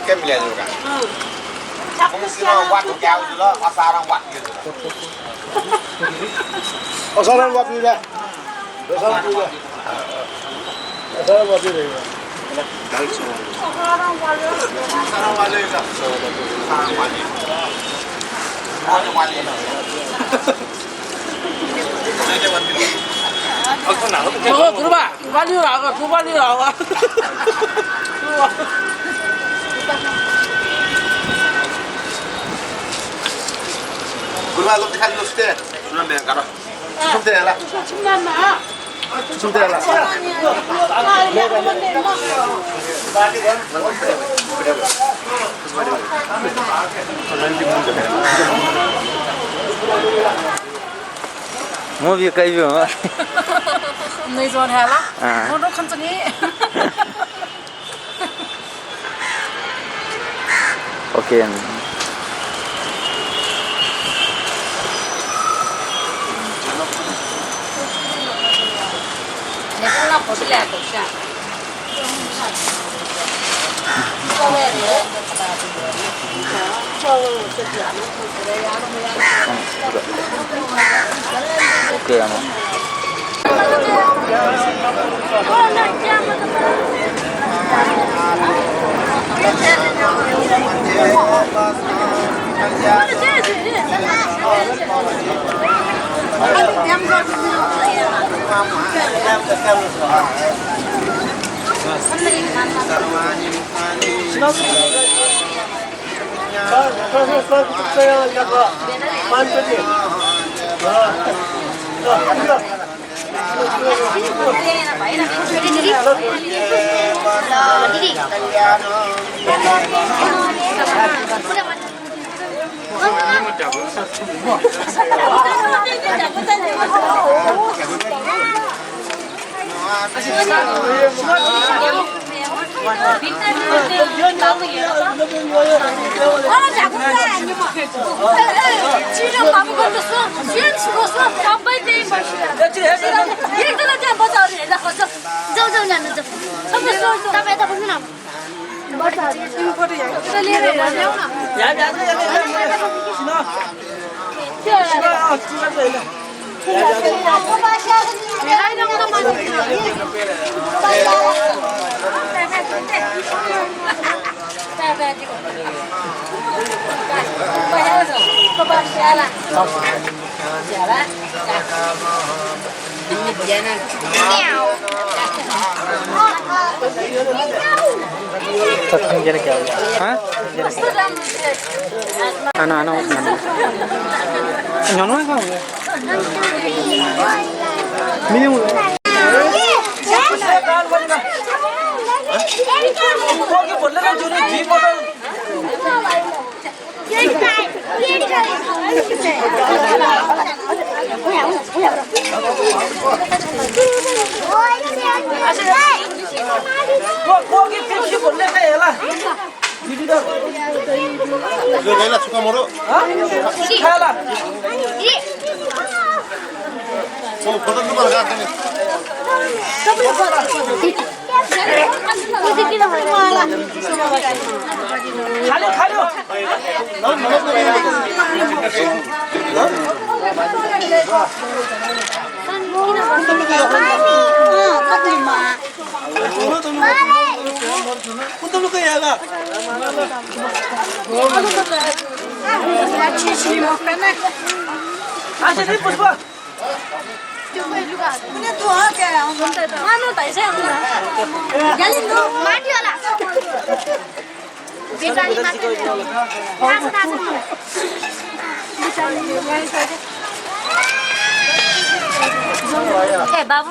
Cái mình liền cả. Không xưa quạt của kéo rồi đó, xa đang quạt kia rồi. 사람 와비래. 사람 와비래. 들어봐. 빨리 나가. 두 빨리 나가. Gurma lo dikhali lo ste. Sunan de karo. Sumte la. Sumte la. Mo việc cái việc mà. Người dọn hè lắm. À. Nó không cho nghĩ. Ok. Nếu không làm có gì là cũng sẽ. Ok ama. Hả? Ano. Nhỏ nói không? Minimum. 거기 벌레가 주는 뒤보다 고기 50원 내가 이거 내가 축하 먹어. 가라. 버튼 누가 나갔더니. 가려. 혼돈을 거야, 가. 아시 내 보스 봐. बाबू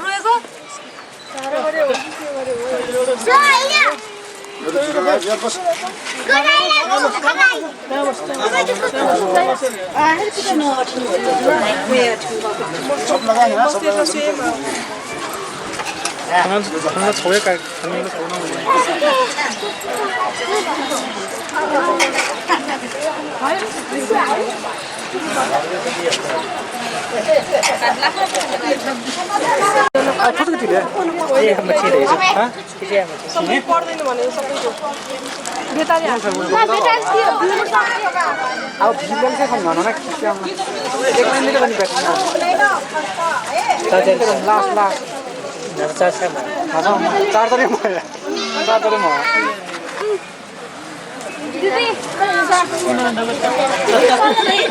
하나 저기까지 가는 거 좋은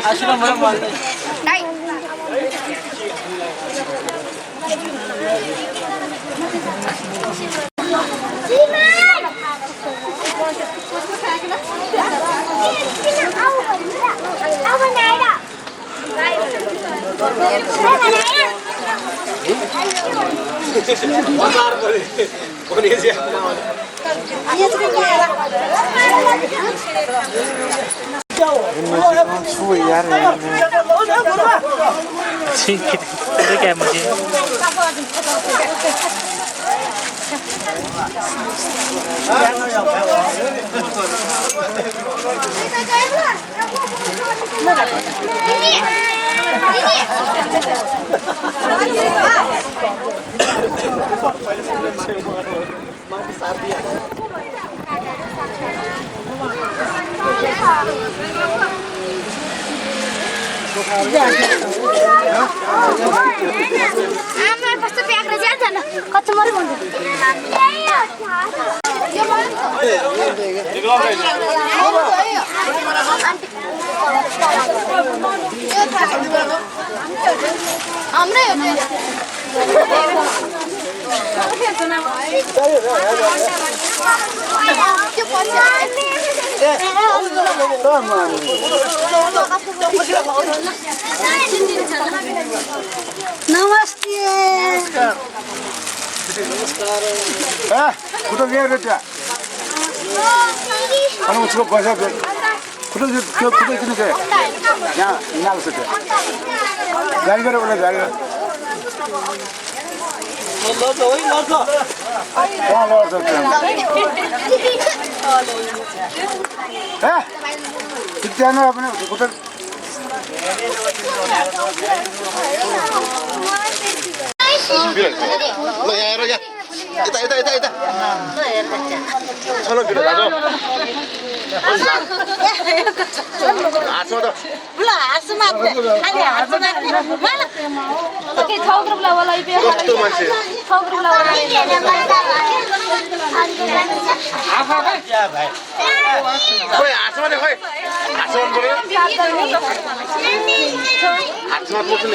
아시나 뭐야 뭐. क्या मुझे आमा कस्तो प्याक्रा ज्यादा न कच्चा मरे भन्नु हाम्रै नमस्ते 구독 해야 돼. 아니 지금 벌써 구독 구독 돼. 야 나가서 돼. 날개를 올려 날개. 넣어. 와 넣어서 돼. 그때 하나 보내 구독. 너 야야. 이따. 천원 빌어 나줘. 아스마다. 몰라 아스마 아니 아스마 말라 ओके 100 रुपया वाला ही पे 또 많지. 100 रुपया वाला ही 거의 아스마네 거의. 아스마 보내. 아스마 보스네.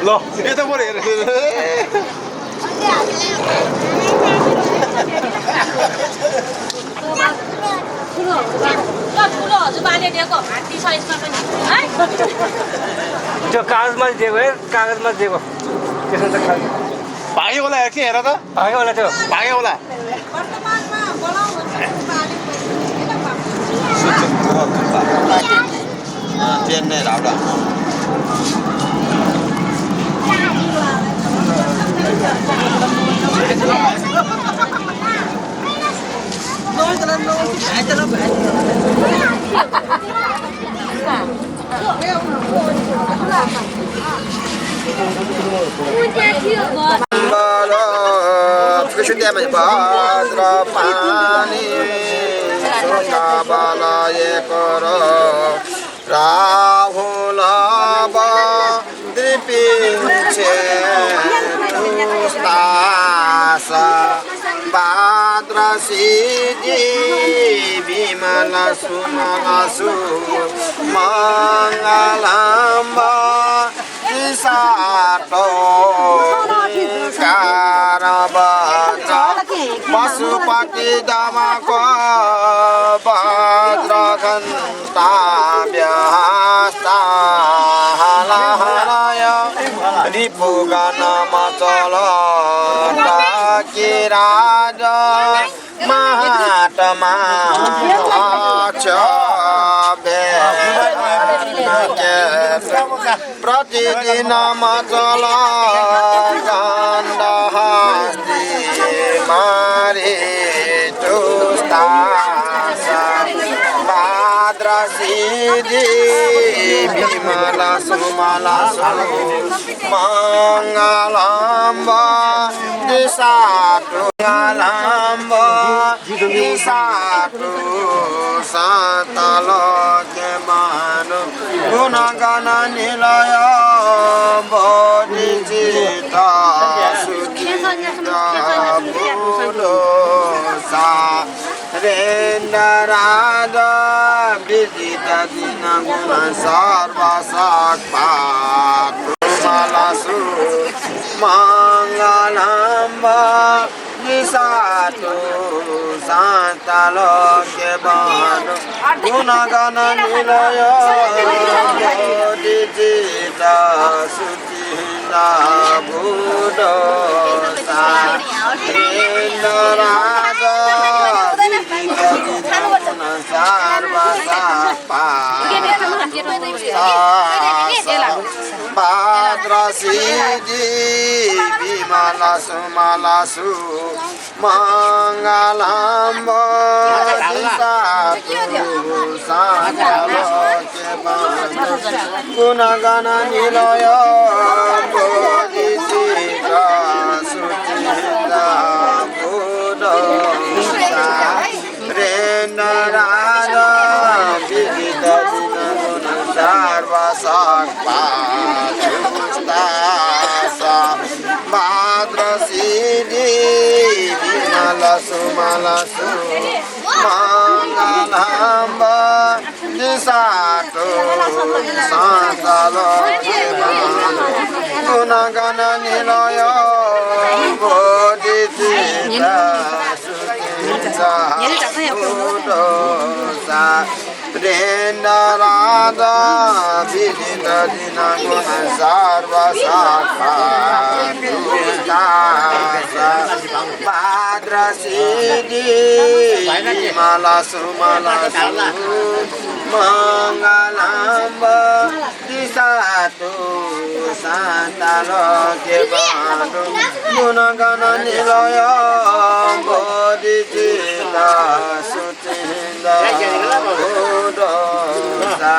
ल यता पऱ्यो हेर त्यो कागजमा दिएको है कागजमा दिएको त्यसमा त खालि भाग्यो होला के हेर त भाग्यो होला त्यो भाग्यो होला ट्रेन नै राउडा कृष्ण भद्र पानी बालाए कर राहुल दृपिछे भाद्र सिद्धि विमल सुमन सु मङ्गलम्ब साटो पशुपति दमको भद्र घण्टा व्यस्ता हलहलय रिपुगण मचल टाकिराज महात्मा अक्ष प्रतिदिन मचल गन्ध हस्ती मारे चुस्ता भाद्र सिद्धि विमल सुमल मङ्गलम्ब दिशाटु मङ्गलम्ब दिशाटु सतलोके मानु गुणगण निलय बोधिचित रेन्द्रराज विदित दिन गुण सर्वसक्पातु मङ्गलम्ब दिशाटु शान्तलोके भानु गुणगण निलय बोधिचित सुचिन्द भूडोसा रेन्द्रराज भाद्र सिद्धि विमल सुमल सु मङ्गलम्ब गुणगण निलय बोधिचित सुचिन्द भूडोसा रेन्द्रराज विदित दिन गुण सर्वसक्पातुस्ता भाद्र सिद्धि विमल सुमल सु मङ्गलम्ब दिशाटु शान्तलोके गुणगण निलय बोधिचित सुचिन्द भूडोसा रेन्द्रराज विदित दिन गुण सर्वसक्पातुस्ता भाद्र सिद्धि विमल सुमल मङ्गलम्ब दिशाटु शान्तलोके भानु गुणगण निलय बोधिचित सुचिन्द भूडोसा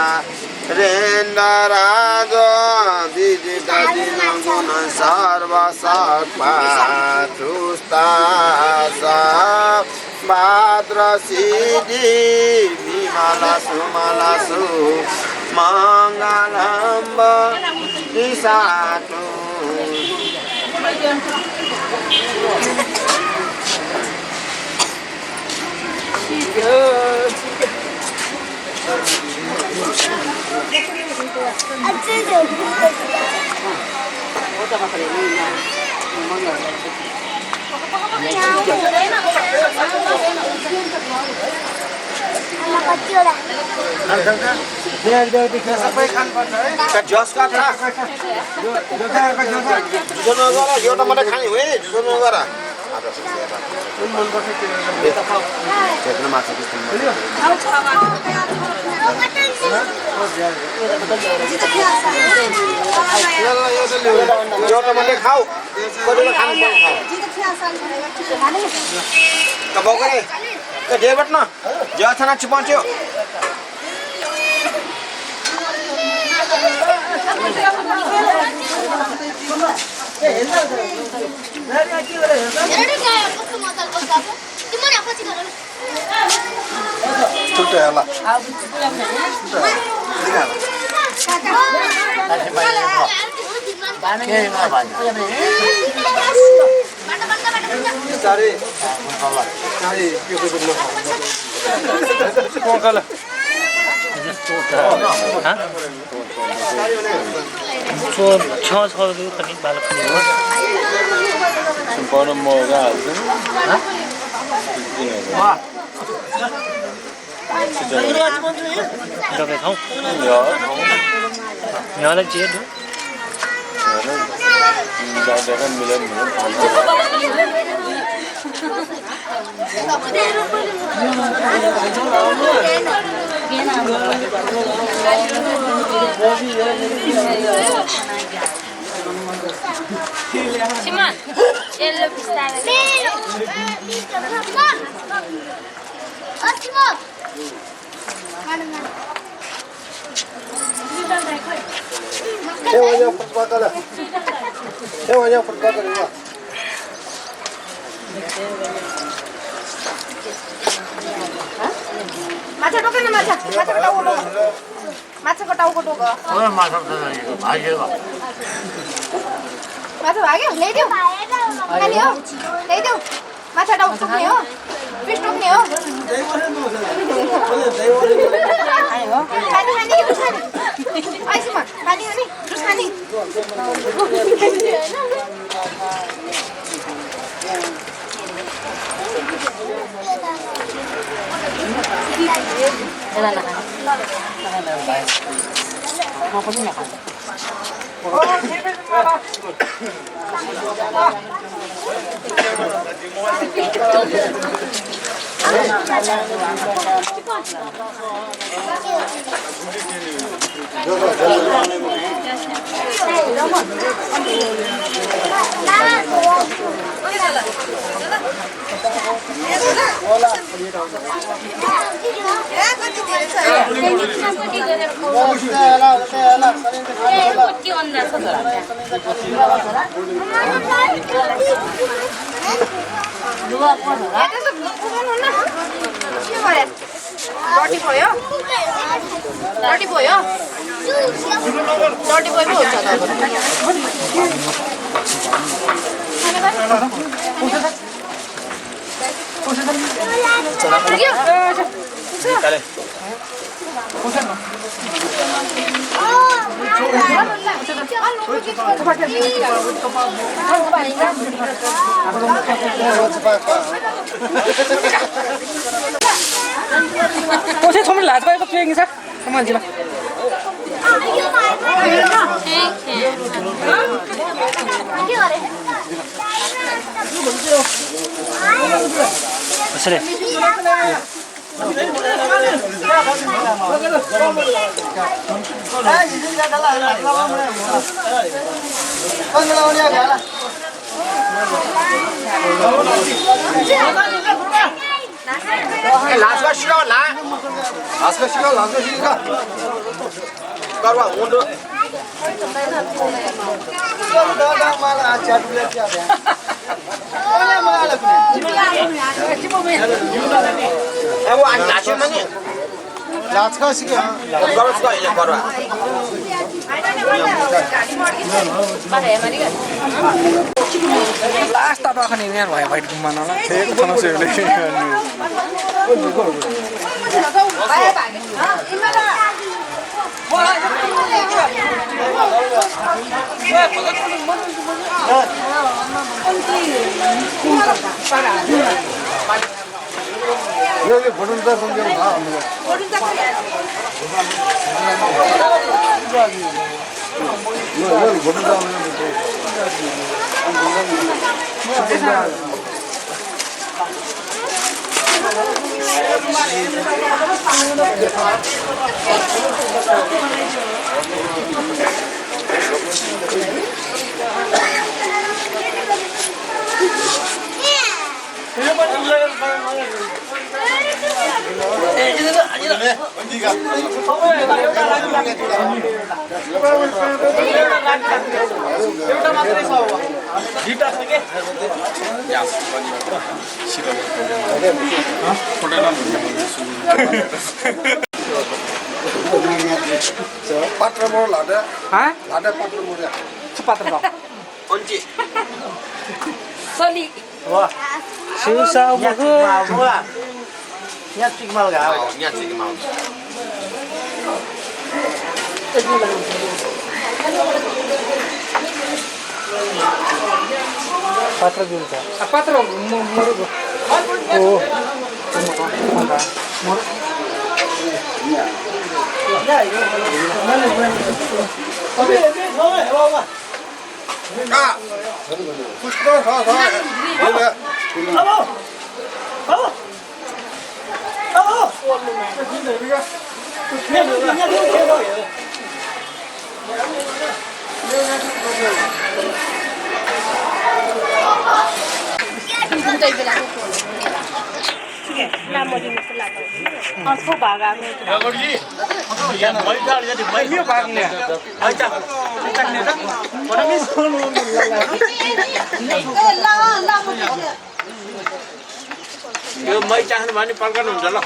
राज विदित दिन गुण सर्व सक्पा चुस्ता भाद्र सिद्धि विमला सुमला सु मङ्गलम्ब दिशातु एउटा मात्रै खाने हो एउटा मात्रै खाऊ ढेर बट्न जो थाना चिपाउँथ्यो Simon, yellow pistachio. Simon, Simon. माछा टोके न माछा माछा को टाउको टोक माछा को टाउको टोक माछा भाग्यो ल्याइदेऊ ल्याइदेऊ ल्याइदेऊ माछा टाउको टोक्ने हो फिस टोक्ने हो खानी खानी आइसमा खानी खानी जुस खानी Ôi không là tôi có chuyện sao? Không ăn gì mà. Last question, last question. Karwa mundur. Aku anjir mana? 라츠가 시계. Karwa suka ini karwa. Last त राख्ने यहाँ भयो भाइ घुम्नलाई एक ठाउँ चाहिँ 여기 보는 데 성경 다 없는 거. 여기 보는 데 하면 पात्र मोर लाडा लाडा पात्र मोर पात्र Onci. Soli. Susah banget. Nyat sih mal gak? Nyat sih mal. पात्र दिन्छ पात्र मरेको हो 아! 부스터 더 그래. Yo mai चाहने वाली पकड़ नहीं चलो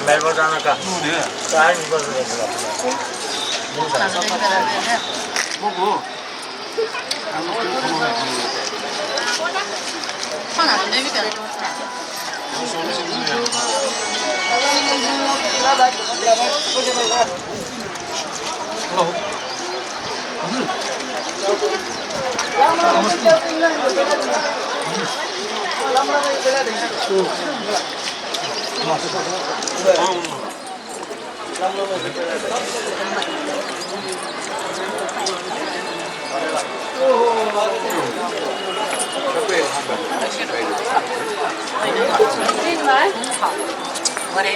मेलबोर्न जाना का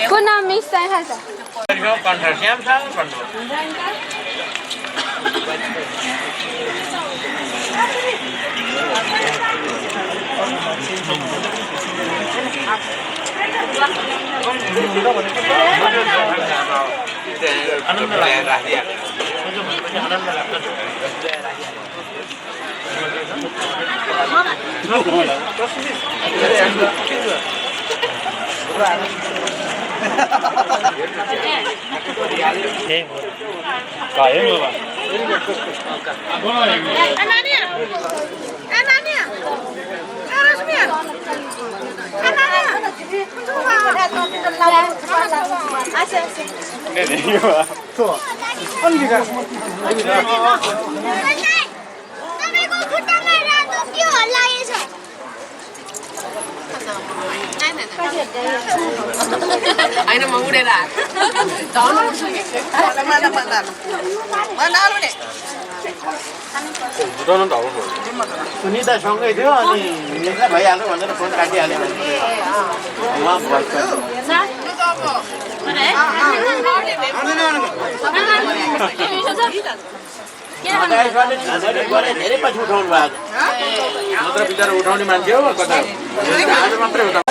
को नाम मिक्स है खासा Aina mau udah dah. Tahun mana mana. Mana lu nih? 부도는 나오고. 순이다 정거이 되어 아니. 내가 봐야 안 그러면 돈 까지 안 해. 엄마 뭐 할까? धेरै पछि उठाउनु भएको नत्र बिचरा उठाउने मान्छे हो कता आज मात्रै उठाउनु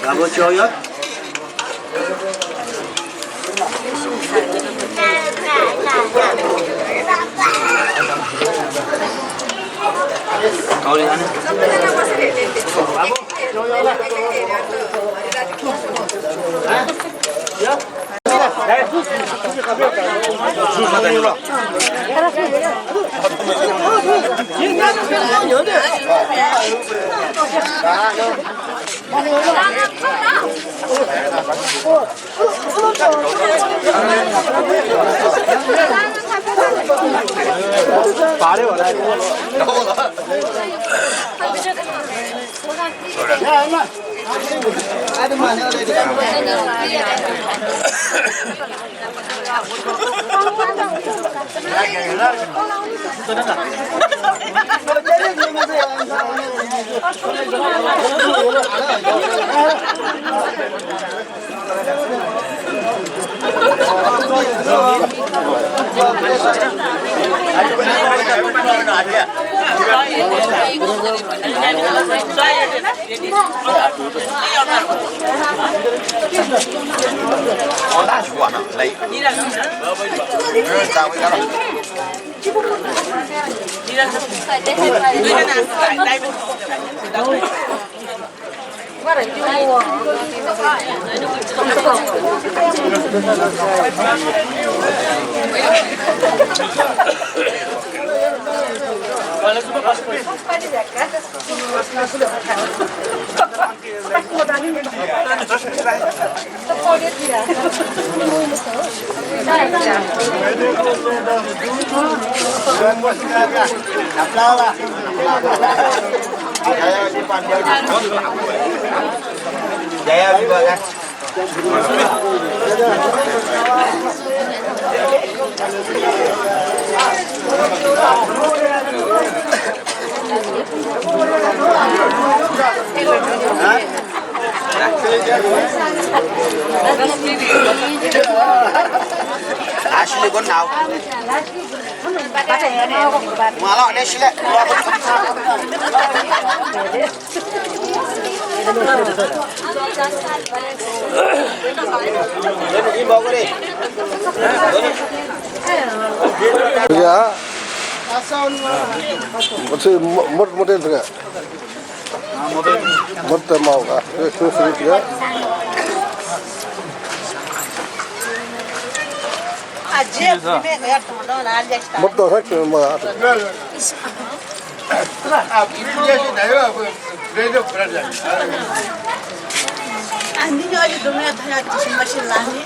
Bravo Joyot. Kau lihat ni. Bravo Joyot. Ya. Jaya Vivaga. Asli gon nào. Malah ini sila. Ini bawa ni. Ya. Macam model tu kan? Model mau kan? Itu sedikit ya. Model saya cuma mau. Andi jo aja dunia tanya kisah masih lagi.